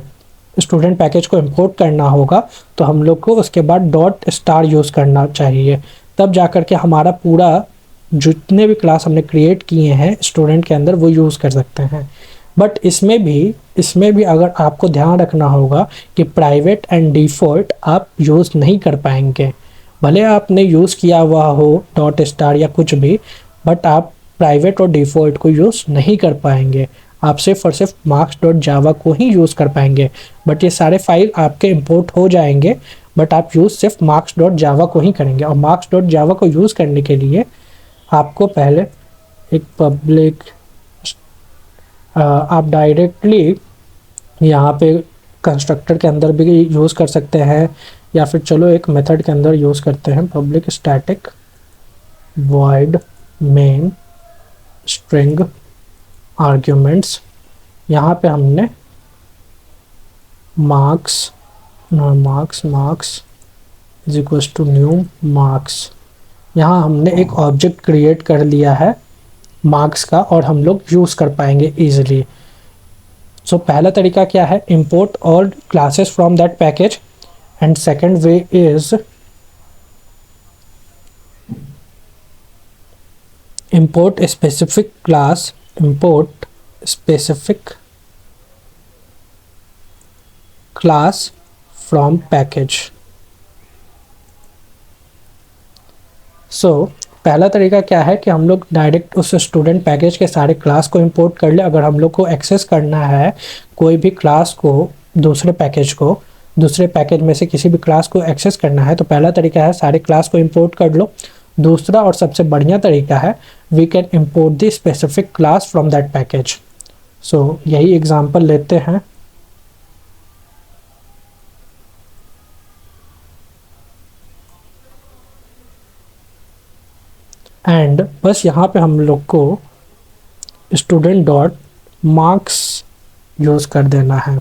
स्टूडेंट पैकेज को इंपोर्ट करना होगा तो हम लोग को उसके बाद डॉट स्टार यूज़ करना चाहिए, तब जा कर के हमारा पूरा जितने भी क्लास हमने क्रिएट किए हैं स्टूडेंट के अंदर वो यूज़ कर सकते हैं। बट इसमें भी अगर आपको ध्यान रखना होगा कि प्राइवेट एंड डिफ़ॉल्ट आप यूज़ नहीं कर पाएंगे। भले आपने यूज़ किया हुआ हो डॉट स्टार या कुछ भी, बट आप प्राइवेट और डिफ़ॉल्ट को यूज़ नहीं कर पाएंगे। आप सिर्फ और सिर्फ मार्क्स डॉट जावा को ही यूज़ कर पाएंगे। बट ये सारे फाइल आपके इंपोर्ट हो जाएंगे, बट आप यूज़ सिर्फ मार्क्स डॉट जावा को ही करेंगे। और मार्क्स डॉट जावा को यूज़ करने के लिए आपको पहले एक पब्लिक, आप डायरेक्टली यहाँ पे कंस्ट्रक्टर के अंदर भी यूज़ कर सकते हैं, या फिर चलो एक मेथड के अंदर यूज़ करते हैं, public static void main string arguments. यहाँ पे हमने marks is equals to new marks, यहाँ हमने एक ऑब्जेक्ट क्रिएट कर लिया है मार्क्स का, और हम लोग यूज़ कर पाएंगे ईजिली। सो पहला तरीका क्या है? Import all classes from that package, and second way is import specific class from package। सो पहला तरीका क्या है कि हम लोग डायरेक्ट उस स्टूडेंट पैकेज के सारे क्लास को इंपोर्ट कर ले। अगर हम लोग को एक्सेस करना है कोई भी क्लास को, दूसरे पैकेज में से किसी भी क्लास को एक्सेस करना है, तो पहला तरीका है सारे क्लास को इंपोर्ट कर लो। दूसरा और सबसे बढ़िया तरीका है we can import the specific class from that package. So यही एग्जांपल लेते हैं। एंड बस यहाँ पे हम लोग को स्टूडेंट डॉट मार्क्स यूज़ कर देना है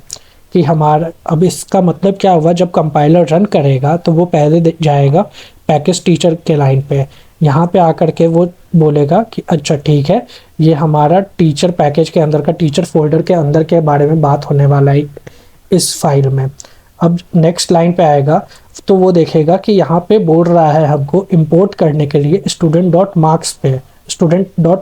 कि हमारा, अब इसका मतलब क्या हुआ, जब कंपाइलर रन करेगा तो वो पहले जाएगा पैकेज टीचर के लाइन पे, यहाँ पे आकर के वो बोलेगा कि अच्छा ठीक है, ये हमारा टीचर पैकेज के अंदर का, टीचर फोल्डर के अंदर के बारे में बात होने वाला है इस फाइल में। अब नेक्स्ट लाइन पे आएगा तो वो देखेगा कि यहाँ पे बोल रहा है हमको इंपोर्ट करने के लिए स्टूडेंट डॉट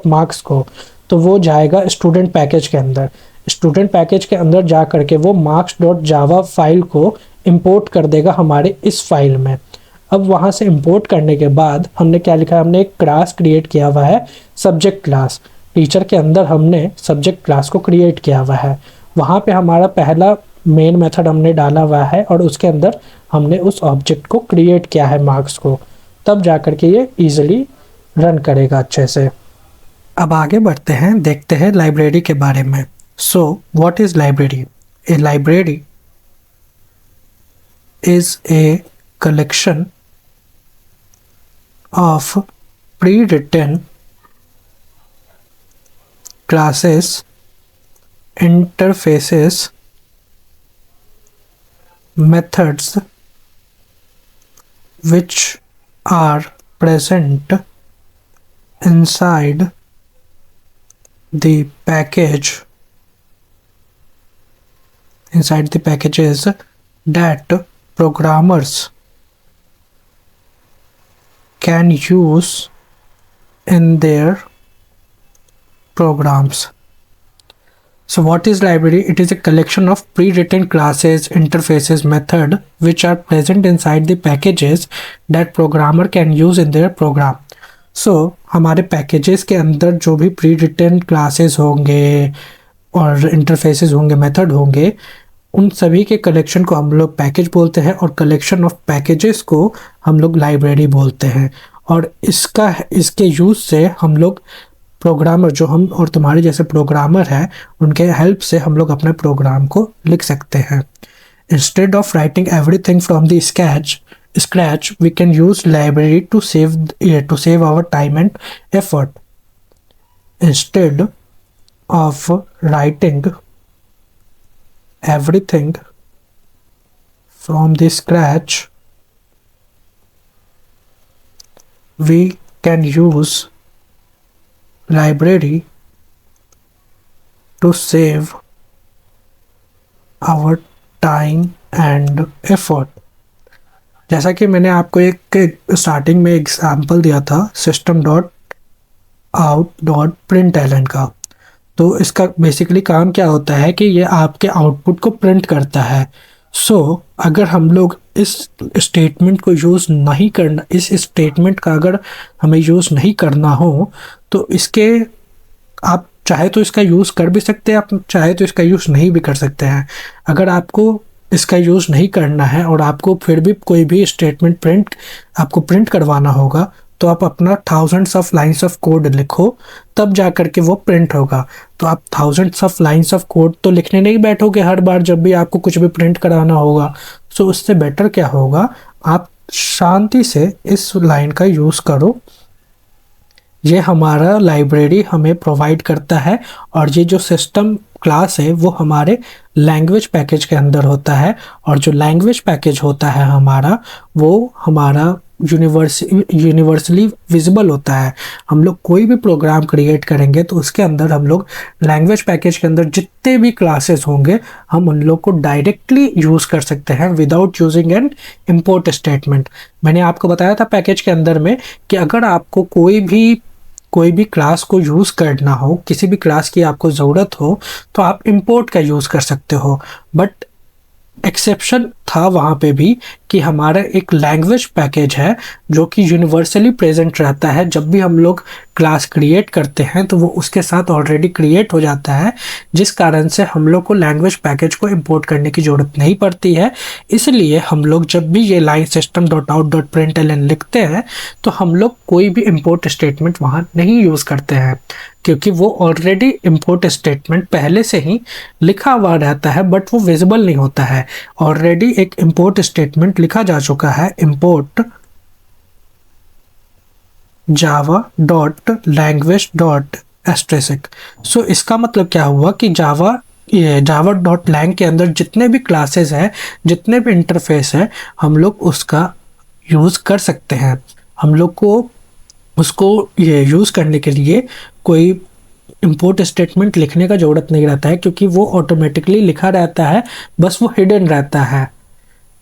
मार्क्स को, तो वो जाएगा स्टूडेंट पैकेज के अंदर। स्टूडेंट पैकेज के अंदर जा करके वो मार्क्स डॉट जावा फाइल को इंपोर्ट कर देगा हमारे इस फाइल में। अब वहाँ से इंपोर्ट करने के बाद हमने क्या लिखा है, हमने एक क्लास क्रिएट किया हुआ है सब्जेक्ट क्लास। टीचर के अंदर हमने सब्जेक्ट क्लास को क्रिएट किया हुआ है, वहाँ पे हमारा पहला मेन मेथड हमने डाला हुआ है और उसके अंदर हमने उस ऑब्जेक्ट को क्रिएट किया है मार्क्स को, तब जा कर के ये ईजिली रन करेगा अच्छे से। अब आगे बढ़ते हैं, देखते हैं लाइब्रेरी के बारे में। So what is library? A library is a collection of pre-written classes, interfaces, methods which are present inside the package inside the packages that programmers can use in their programs. So what is library? It is a collection of pre-written classes, interfaces, method which are present inside the packages that programmer can use in their program. So हमारे packages के अंदर जो भी pre-written classes होंगे और interfaces होंगे, method होंगे, उन सभी के कलेक्शन को हम लोग पैकेज बोलते हैं और कलेक्शन ऑफ पैकेजेस को हम लोग लाइब्रेरी बोलते हैं। और इसके यूज़ से हम लोग प्रोग्रामर, जो हम और तुम्हारे जैसे प्रोग्रामर हैं, उनके हेल्प से हम लोग अपने प्रोग्राम को लिख सकते हैं। Instead of writing everything from the scratch we can use library to save our time and effort. Instead of writing everything from the scratch we can use library to save our time and effort। जैसा कि मैंने आपको एक starting में example दिया था system.out.println का, तो इसका बेसिकली काम क्या होता है कि ये आपके आउटपुट को प्रिंट करता है। अगर हम लोग इस स्टेटमेंट को यूज़ नहीं करना, इस स्टेटमेंट का अगर हमें यूज़ नहीं करना हो तो इसके आप चाहे तो इसका यूज़ कर भी सकते हैं, आप चाहे तो इसका यूज़ नहीं भी कर सकते हैं। अगर आपको इसका यूज़ नहीं करना है और आपको फिर भी कोई भी स्टेटमेंट आपको प्रिंट करवाना होगा तो आप अपना thousands of lines of code लिखो, तब जा कर के वो प्रिंट होगा। तो आप thousands of lines of code तो लिखने नहीं बैठोगे हर बार जब भी आपको कुछ भी प्रिंट कराना होगा। सो उससे बेटर क्या होगा, आप शांति से इस लाइन का यूज़ करो। ये हमारा लाइब्रेरी हमें प्रोवाइड करता है और ये जो सिस्टम क्लास है वो हमारे लैंग्वेज पैकेज के अंदर होता है। और जो लैंग्वेज पैकेज होता है हमारा, वो हमारा यूनिवर्सली विजिबल होता है। हम लोग कोई भी प्रोग्राम क्रिएट करेंगे तो उसके अंदर हम लोग लैंग्वेज पैकेज के अंदर जितने भी क्लासेस होंगे हम उन लोग को डायरेक्टली यूज़ कर सकते हैं without using N import statement. मैंने आपको बताया था पैकेज के अंदर में कि अगर आपको कोई भी क्लास को यूज़ करना हो, किसी भी क्लास की आपको ज़रूरत हो तो आप इंपोर्ट का यूज़ कर सकते हो। बट एक्सेप्शन था वहाँ पे भी कि हमारा एक लैंग्वेज पैकेज है जो कि यूनिवर्सली प्रेजेंट रहता है। जब भी हम लोग क्लास क्रिएट करते हैं तो वो उसके साथ ऑलरेडी क्रिएट हो जाता है, जिस कारण से हम लोग को लैंग्वेज पैकेज को इंपोर्ट करने की ज़रूरत नहीं पड़ती है। इसलिए हम लोग जब भी ये लाइन system.out.println लिखते हैं तो हम लोग कोई भी इंपोर्ट स्टेटमेंट वहाँ नहीं यूज़ करते हैं, क्योंकि वो ऑलरेडी इंपोर्ट स्टेटमेंट पहले से ही लिखा हुआ रहता है बट वो विजिबल नहीं होता है। ऑलरेडी एक इंपोर्ट स्टेटमेंट लिखा जा चुका है, इंपोर्ट java.language.asterisk। सो इसका मतलब क्या हुआ कि java.lang के अंदर जितने भी क्लासेस हैं, जितने भी इंटरफेस है, हम लोग उसका यूज़ कर सकते हैं। हम लोग को उसको ये यूज़ करने के लिए कोई इंपोर्ट स्टेटमेंट लिखने का ज़रूरत नहीं रहता है, क्योंकि वो ऑटोमेटिकली लिखा रहता है, बस वो हिडन रहता है।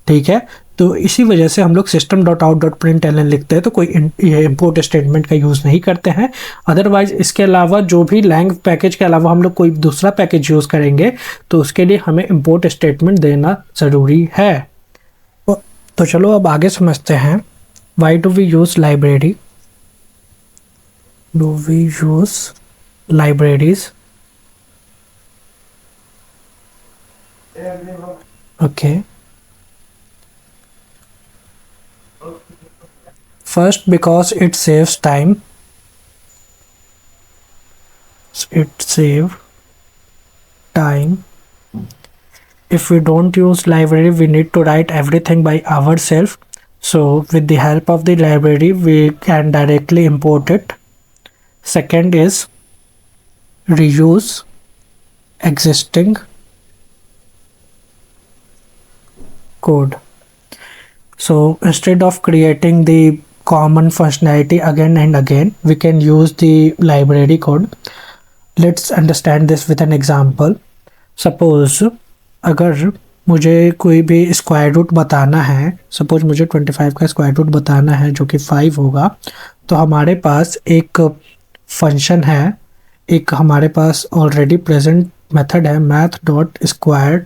ठीक है, तो इसी वजह से हम लोग system.out.println लिखते हैं तो कोई ये इंपोर्ट स्टेटमेंट का यूज़ नहीं करते हैं। अदरवाइज इसके अलावा जो भी लैंग्वेज पैकेज के अलावा हम लोग कोई दूसरा पैकेज यूज़ करेंगे तो उसके लिए हमें इंपोर्ट स्टेटमेंट देना ज़रूरी है। तो चलो अब आगे समझते हैं, why do we use library, do we use libraries? Okay, first because it saves time, it save time. If we don't use library we need to write everything by ourselves, so with the help of the library we can directly import it. Second is reuse existing code. So instead of creating the common functionality again and again, we can use the library code. Let's understand this with an example. Suppose अगर मुझे कोई भी square root बताना है, suppose मुझे 25 का square root बताना है जो कि 5 होगा, तो हमारे पास एक फंक्शन है, एक हमारे पास ऑलरेडी प्रेजेंट मेथड है math.sqrt,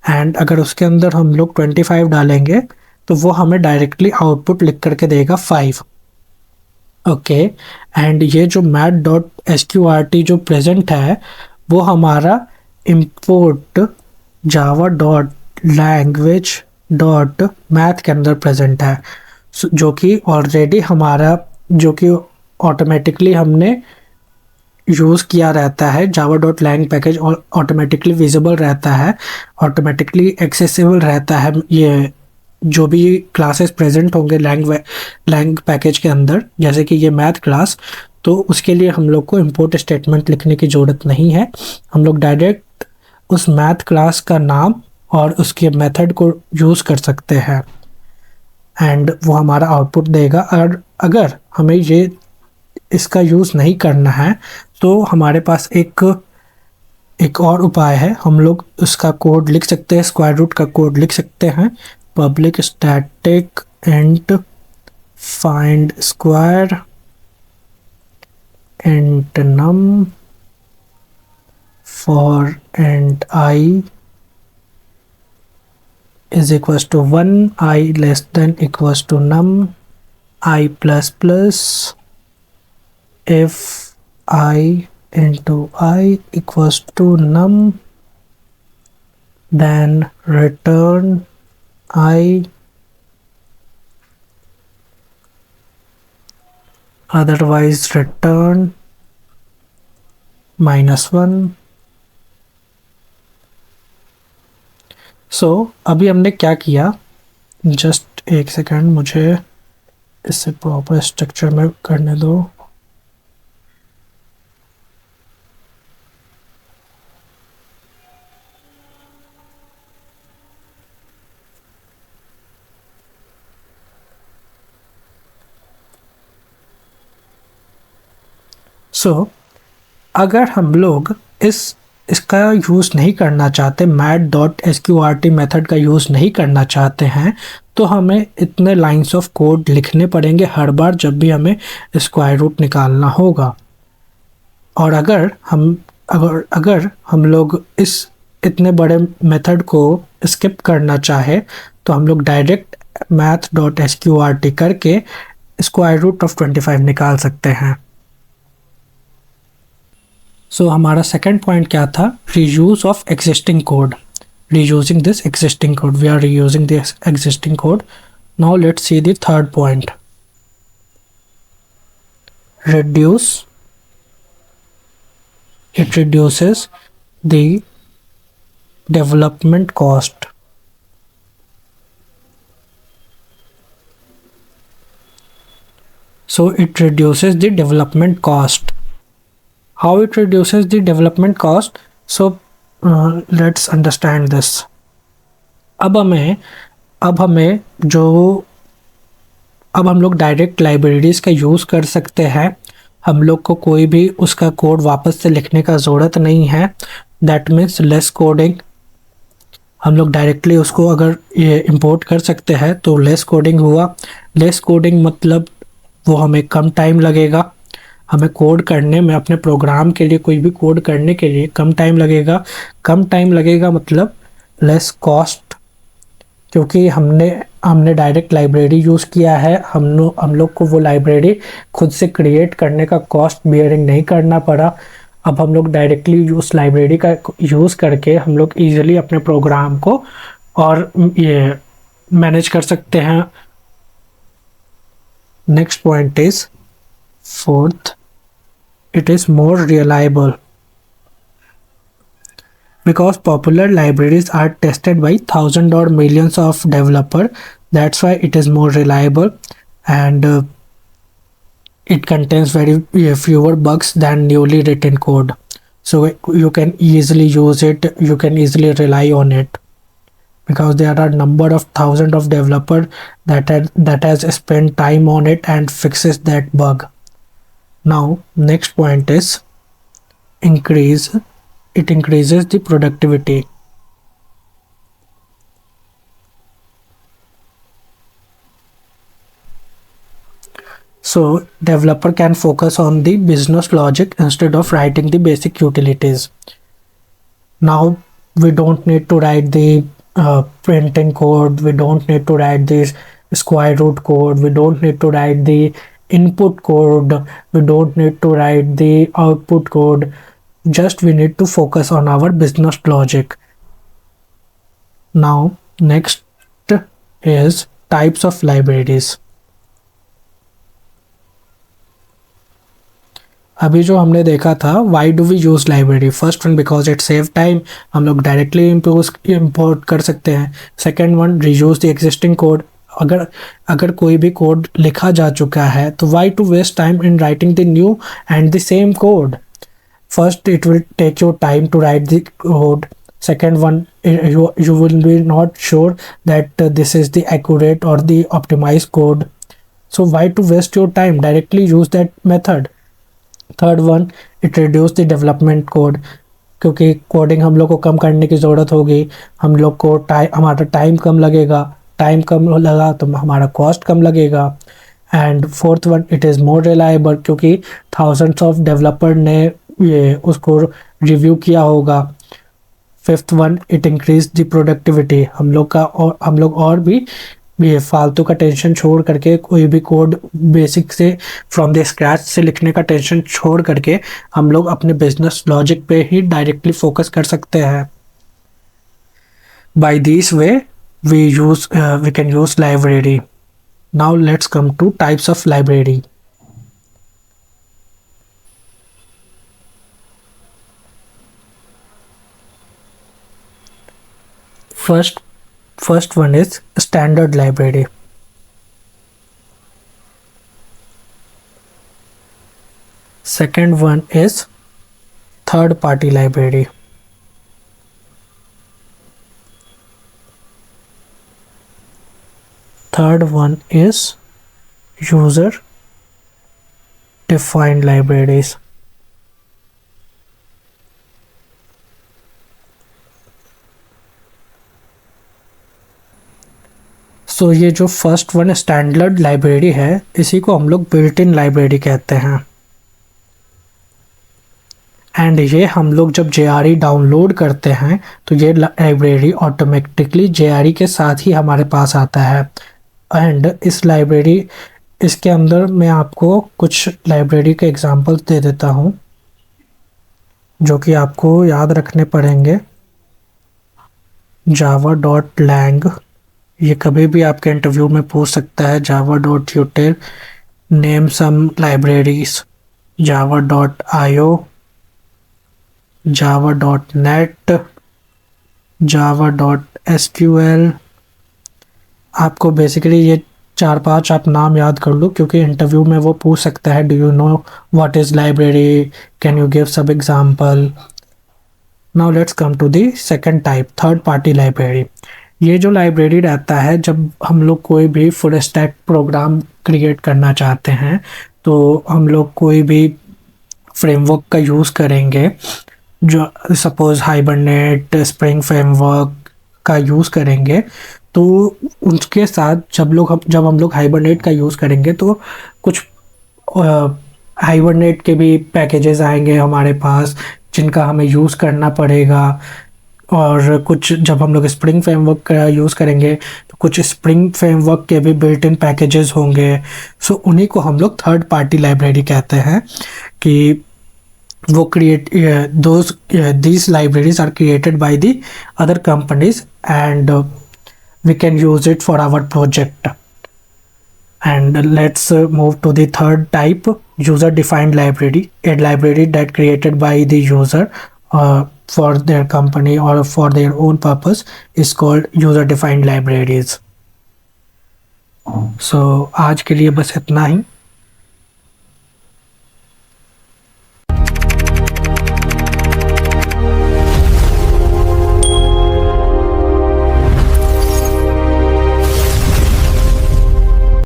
एंड अगर उसके अंदर हम लोग 25 डालेंगे तो वो हमें डायरेक्टली आउटपुट लिख करके देगा 5. ओके, एंड ये जो math.sqrt जो प्रेजेंट है वो हमारा import java.language.math के अंदर प्रेजेंट है, जो कि ऑलरेडी हमारा, जो कि ऑटोमेटिकली हमने यूज़ किया रहता है. java.lang पैकेज ऑटोमेटिकली विजिबल रहता है, ऑटोमेटिकली एक्सेसिबल रहता है, ये जो भी क्लासेस प्रेजेंट होंगे लैंग पैकेज के अंदर, जैसे कि ये मैथ क्लास, तो उसके लिए हम लोग को इंपोर्ट स्टेटमेंट लिखने की ज़रूरत नहीं है. हम लोग डायरेक्ट उस मैथ क्लास का नाम और उसके मेथड को यूज़ कर सकते हैं एंड वो हमारा आउटपुट देगा. और अगर हमें ये इसका यूज़ नहीं करना है तो हमारे पास एक और उपाय है. हम लोग उसका कोड लिख सकते हैं, स्क्वायर रूट का कोड लिख सकते हैं. Public static and find square int num for int I is equals to 1, I less than equals to num I plus plus if I into I equals to num, then return I, otherwise return -1. सो अभी हमने क्या किया, just एक second, मुझे इससे proper structure में करने दो. सो अगर हम लोग इसका यूज़ नहीं करना चाहते, math.sqrt मेथड का यूज़ नहीं करना चाहते हैं, तो हमें इतने लाइंस ऑफ कोड लिखने पड़ेंगे हर बार जब भी हमें स्क्वायर रूट निकालना होगा. और अगर हम लोग इस इतने बड़े मेथड को स्किप करना चाहे तो हम लोग डायरेक्ट math.sqrt करके स्क्वायर रूट ऑफ 25 निकाल सकते हैं. सो हमारा सेकेंड पॉइंट क्या था, reuse of existing code. Reusing this existing code, we are reusing this existing code. Now let's see the third point, reduce. It reduces the development cost. So it reduces the development cost. How it reduces the development cost? So let's understand this. अब हम लोग direct libraries का use कर सकते हैं. हम लोग को कोई भी उसका कोड वापस से लिखने का ज़रूरत नहीं है. That means less coding. हम लोग डायरेक्टली उसको अगर ये इंपोर्ट कर सकते हैं तो लेस कोडिंग हुआ. लेस कोडिंग मतलब वो हमें कम टाइम लगेगा. हमें कोड करने में, अपने प्रोग्राम के लिए, कोई भी कोड करने के लिए कम टाइम लगेगा. कम टाइम लगेगा मतलब लेस कॉस्ट, क्योंकि हमने डायरेक्ट लाइब्रेरी यूज़ किया है. हम लोग को वो लाइब्रेरी खुद से क्रिएट करने का कॉस्ट बियरिंग नहीं करना पड़ा. अब हम लोग डायरेक्टली उस लाइब्रेरी का यूज़ करके हम लोग ईजिली अपने प्रोग्राम को और ये मैनेज कर सकते हैं. Next point is fourth, it is more reliable because popular libraries are tested by thousands or millions of developers. That's why it is more reliable, and it contains very fewer bugs than newly written code. So you can easily use it, you can easily rely on it. because there are number of thousands of developer that has spent time on it and fixes that bug. Now next point is it increases the productivity. So developer can focus on the business logic instead of writing the basic utilities. Now we don't need to write the printing code, we don't need to write this square root code, we don't need to write the input code, we don't need to write the output code. Just we need to focus on our business logic. Now next is types of libraries. अभी जो हमने देखा था why do we use library, first one because it save time, हम लोग directly import कर सकते हैं. Second one reuse the existing code, अगर कोई भी कोड लिखा जा चुका है तो why to waste time in writing the new and the same code. First it will take your time to write the code. Second one, you will be not sure that this is the accurate or the optimized code. So why to waste your time? Directly use that method. Third one, it reduce the development code, क्योंकि coding हम लोग को कम करने की ज़रूरत होगी, हम लोग को हमारा टाइम कम लगेगा, टाइम कम लगा तो हमारा कॉस्ट कम लगेगा. And fourth one, it is more reliable, क्योंकि थाउजेंड्स ऑफ डेवलपर ने ये उसको रिव्यू किया होगा. Fifth one, it increase the productivity, हम लोग और भी ये फालतू का टेंशन छोड़ करके कोई भी कोड बेसिक से फ्रॉम द स्क्रैच से लिखने का टेंशन छोड़ करके हम लोग अपने बिजनेस लॉजिक पे ही डायरेक्टली फोकस कर सकते हैं. By this way we can use library. Now let's come to types of library. First one is standard library. Second one is third party library. Third one is user defined libraries. सो ये जो first one standard library है इसी को हम लोग built in library कहते हैं. And ये हम लोग जब JRE डाउनलोड करते हैं तो ये लाइब्रेरी ऑटोमेटिकली JRE के साथ ही हमारे पास आता है. एंड इसके अंदर मैं आपको कुछ लाइब्रेरी के एग्जांपल्स दे देता हूँ जो कि आपको याद रखने पड़ेंगे. java.lang, ये कभी भी आपके इंटरव्यू में पूछ सकता है. java.util, name some libraries, java.io, java.net, java.sql. आपको बेसिकली ये 4-5 आप नाम याद कर लो क्योंकि इंटरव्यू में वो पूछ सकता है do you know what is library, can you give some example. Now let's come to the second type, third party library. ये जो लाइब्रेरी रहता है जब हम लोग कोई भी फुल स्टैक प्रोग्राम क्रिएट करना चाहते हैं तो हम लोग कोई भी फ्रेमवर्क का यूज़ करेंगे, जो सपोज हाइबरनेट, स्प्रिंग फ्रेमवर्क का यूज़ करेंगे तो उसके साथ जब हम लोग हाइबरनेट का यूज़ करेंगे तो कुछ हाइबरनेट के भी पैकेजेस आएंगे हमारे पास जिनका हमें यूज़ करना पड़ेगा. और कुछ जब हम लोग स्प्रिंग फ्रेमवर्क का यूज़ करेंगे तो कुछ स्प्रिंग फ्रेमवर्क के भी बिल्ट इन पैकेजेस होंगे. सो उन्हीं को हम लोग थर्ड पार्टी लाइब्रेरी कहते हैं कि वो these libraries are created by the other companies and we can use it for our project. And let's move to the third type, user defined library, a library that created by the user for their company or for their own purpose is called user defined libraries. So आज के लिए बस इतना ही.